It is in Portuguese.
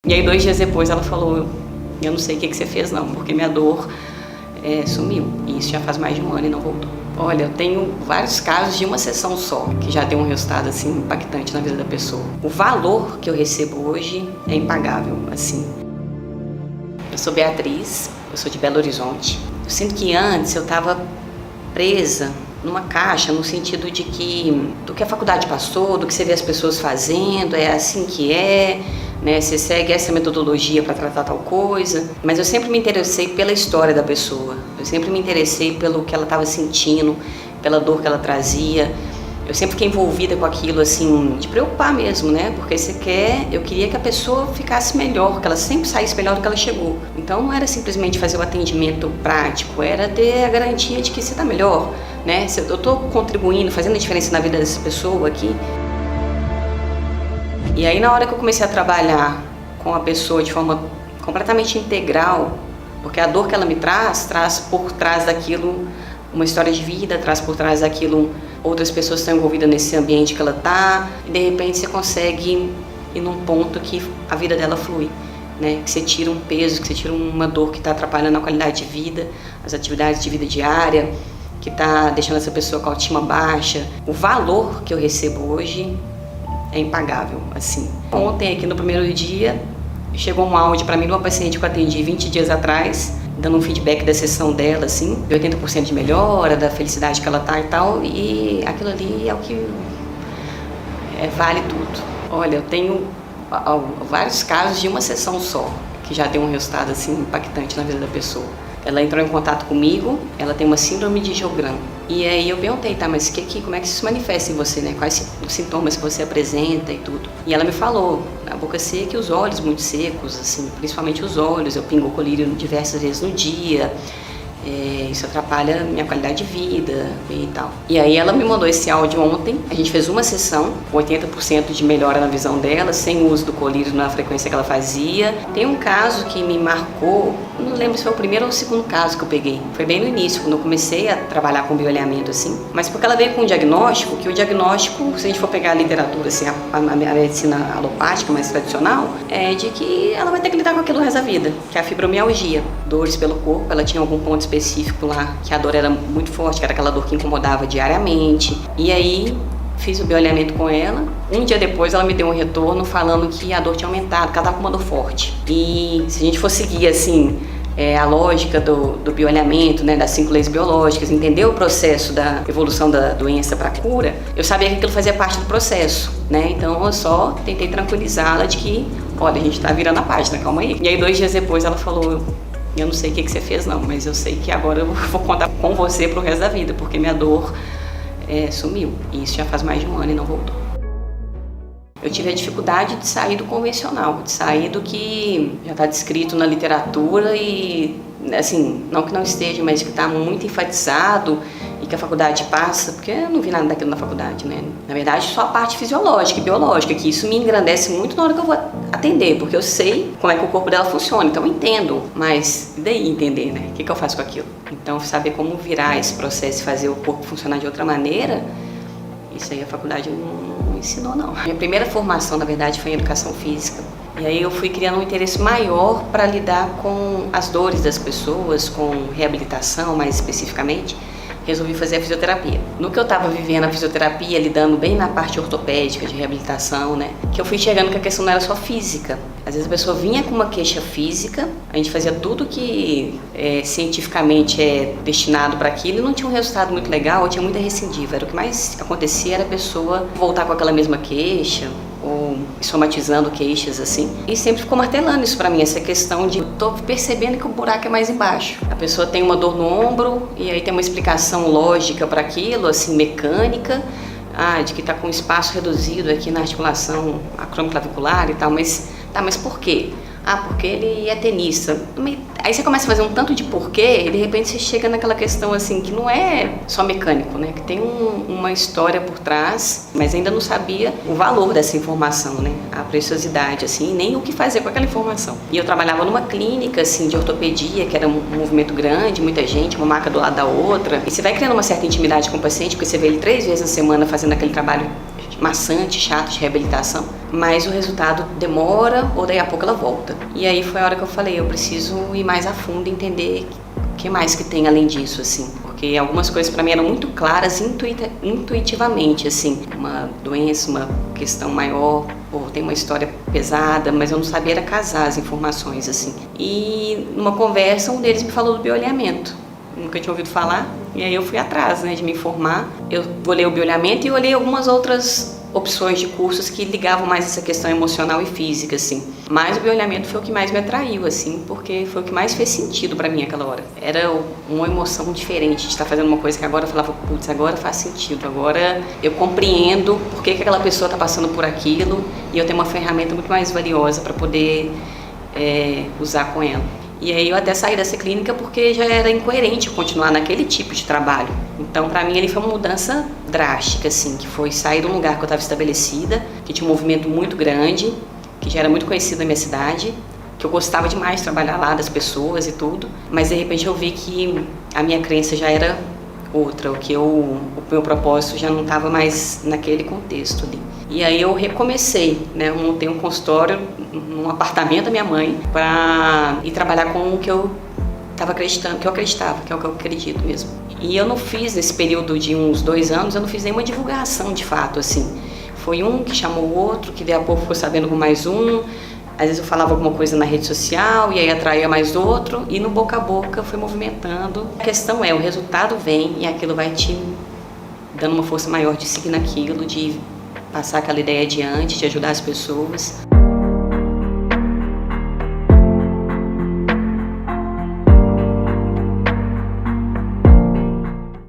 E aí 2 dias depois ela falou, eu não sei o que você fez não, porque minha dor sumiu. E isso já faz mais de 1 ano e não voltou. Olha, eu tenho vários casos de uma sessão só, que já deu um resultado assim impactante na vida da pessoa. O valor que eu recebo hoje é impagável, assim. Eu sou Beatriz, eu sou de Belo Horizonte. Eu sinto que antes eu estava presa numa caixa, no sentido de que do que a faculdade passou, do que você vê as pessoas fazendo, é assim que é, né? Você segue essa metodologia para tratar tal coisa. Mas eu sempre me interessei pela história da pessoa, eu sempre me interessei pelo que ela estava sentindo, pela dor que ela trazia. Eu sempre fiquei envolvida com aquilo, assim, de preocupar mesmo, né? Porque eu queria que a pessoa ficasse melhor, que ela sempre saísse melhor do que ela chegou. Então não era simplesmente fazer o atendimento prático, era ter a garantia de que você está melhor, né? Se eu estou contribuindo, fazendo a diferença na vida dessa pessoa aqui. E aí na hora que eu comecei a trabalhar com a pessoa de forma completamente integral, porque a dor que ela me traz por trás daquilo uma história de vida, traz por trás daquilo outras pessoas estão envolvidas nesse ambiente que ela está, e de repente você consegue ir num ponto que a vida dela flui, né? Que você tira um peso, que você tira uma dor que está atrapalhando a qualidade de vida, as atividades de vida diária, que está deixando essa pessoa com a autoestima baixa. O valor que eu recebo hoje é impagável, assim. Ontem, aqui no primeiro dia, chegou um áudio para mim de uma paciente que eu atendi 20 dias atrás, dando um feedback da sessão dela, assim, de 80% de melhora, da felicidade que ela tá e tal, e aquilo ali é o que vale tudo. Olha, eu tenho vários casos de uma sessão só, que já deu um resultado, assim, impactante na vida da pessoa. Ela entrou em contato comigo, ela tem uma síndrome de Sjögren. E aí eu perguntei, tá, mas como é que isso se manifesta em você, né? Quais os sintomas que você apresenta e tudo. E ela me falou, a boca seca e os olhos muito secos, assim, principalmente os olhos. Eu pingo colírio diversas vezes no dia. Isso atrapalha minha qualidade de vida e tal. E aí ela me mandou esse áudio ontem, a gente fez uma sessão, com 80% de melhora na visão dela, sem o uso do colírio na frequência que ela fazia. Tem um caso que me marcou, não lembro se foi o primeiro ou o segundo caso que eu peguei. Foi bem no início, quando eu comecei a trabalhar com bioalinhamento, assim. Mas porque ela veio com um diagnóstico, que o diagnóstico, se a gente for pegar a literatura, assim, a medicina alopática mais tradicional, é de que ela vai ter que lidar com aquilo o resto da vida, que é a fibromialgia, dores pelo corpo. Ela tinha algum ponto específico lá, que a dor era muito forte, que era aquela dor que incomodava diariamente. E aí fiz o bioalinhamento com ela. Um dia depois ela me deu um retorno falando que a dor tinha aumentado, que ela estava com uma dor forte. E se a gente for seguir assim a lógica do bioalinhamento, né, das 5 leis biológicas, entender o processo da evolução da doença para a cura, eu sabia que aquilo fazia parte do processo, né? Então eu só tentei tranquilizá-la de que, olha, a gente está virando a página, calma aí. E aí 2 dias depois ela falou, eu não sei o que você fez não, mas eu sei que agora eu vou contar com você pro resto da vida, porque minha dor sumiu. E isso já faz mais de 1 ano e não voltou. Eu tive a dificuldade de sair do convencional, de sair do que já está descrito na literatura e, assim, não que não esteja, mas que está muito enfatizado e que a faculdade passa, porque eu não vi nada daquilo na faculdade, né? Na verdade, só a parte fisiológica e biológica, que isso me engrandece muito na hora que eu vou atender, porque eu sei como é que o corpo dela funciona, então eu entendo, mas e daí entender, né? O que eu faço com aquilo? Então, saber como virar esse processo e fazer o corpo funcionar de outra maneira, isso aí a faculdade não ensinou, não. Minha primeira formação, na verdade, foi em educação física. E aí eu fui criando um interesse maior para lidar com as dores das pessoas, com reabilitação mais especificamente. Resolvi fazer a fisioterapia. No que eu estava vivendo a fisioterapia, lidando bem na parte ortopédica, de reabilitação, né? Que eu fui chegando que a questão não era só física. Às vezes a pessoa vinha com uma queixa física, a gente fazia tudo que cientificamente é destinado para aquilo e não tinha um resultado muito legal, ou tinha muita recidiva. Era o que mais acontecia, era a pessoa voltar com aquela mesma queixa, ou somatizando queixas assim, e sempre ficou martelando isso pra mim, essa questão de tô percebendo que o buraco é mais embaixo. A pessoa tem uma dor no ombro e aí tem uma explicação lógica para aquilo, assim, mecânica, de que tá com espaço reduzido aqui na articulação acromioclavicular e tal, mas por quê? Porque ele é tenista. Aí você começa a fazer um tanto de porquê e de repente você chega naquela questão assim, que não é só mecânico, né? Que tem uma história por trás, mas ainda não sabia o valor dessa informação, né? A preciosidade, assim, nem o que fazer com aquela informação. E eu trabalhava numa clínica, assim, de ortopedia, que era um movimento grande, muita gente, uma maca do lado da outra. E você vai criando uma certa intimidade com o paciente, porque você vê ele 3 vezes na semana fazendo aquele trabalho maçante, chato de reabilitação, mas o resultado demora ou daí a pouco ela volta. E aí foi a hora que eu falei, eu preciso ir mais a fundo e entender o que mais que tem além disso, assim. Porque algumas coisas para mim eram muito claras intuitivamente, assim. Uma doença, uma questão maior, ou tem uma história pesada, mas eu não sabia era casar as informações, assim. E numa conversa, um deles me falou do bioalinhamento. Nunca tinha ouvido falar, e aí eu fui atrás, né, de me informar. Eu olhei o bioalinhamento e olhei algumas outras opções de cursos que ligavam mais essa questão emocional e física, assim. Mas o bioalinhamento foi o que mais me atraiu, assim, porque foi o que mais fez sentido pra mim naquela hora. Era uma emoção diferente de estar fazendo uma coisa que agora eu falava, putz, agora faz sentido, agora eu compreendo por que aquela pessoa está passando por aquilo e eu tenho uma ferramenta muito mais valiosa para poder usar com ela. E aí eu até saí dessa clínica porque já era incoerente eu continuar naquele tipo de trabalho. Então, para mim, ele foi uma mudança drástica, assim, que foi sair de um lugar que eu estava estabelecida, que tinha um movimento muito grande, que já era muito conhecido na minha cidade, que eu gostava demais de trabalhar lá, das pessoas e tudo, mas de repente eu vi que a minha crença já era outra, o meu propósito já não estava mais naquele contexto ali. E aí eu recomecei, né? Eu montei um consultório num apartamento da minha mãe para ir trabalhar com o que eu estava acreditando, que eu acreditava, que é o que eu acredito mesmo. E eu não fiz, nesse período de uns 2 anos, eu não fiz nenhuma divulgação de fato, assim. Foi um que chamou o outro, que daí a pouco ficou sabendo com mais um. Às vezes eu falava alguma coisa na rede social e aí atraía mais outro, e no boca a boca foi movimentando. A questão é, o resultado vem e aquilo vai te dando uma força maior de seguir naquilo, de passar aquela ideia adiante, de ajudar as pessoas.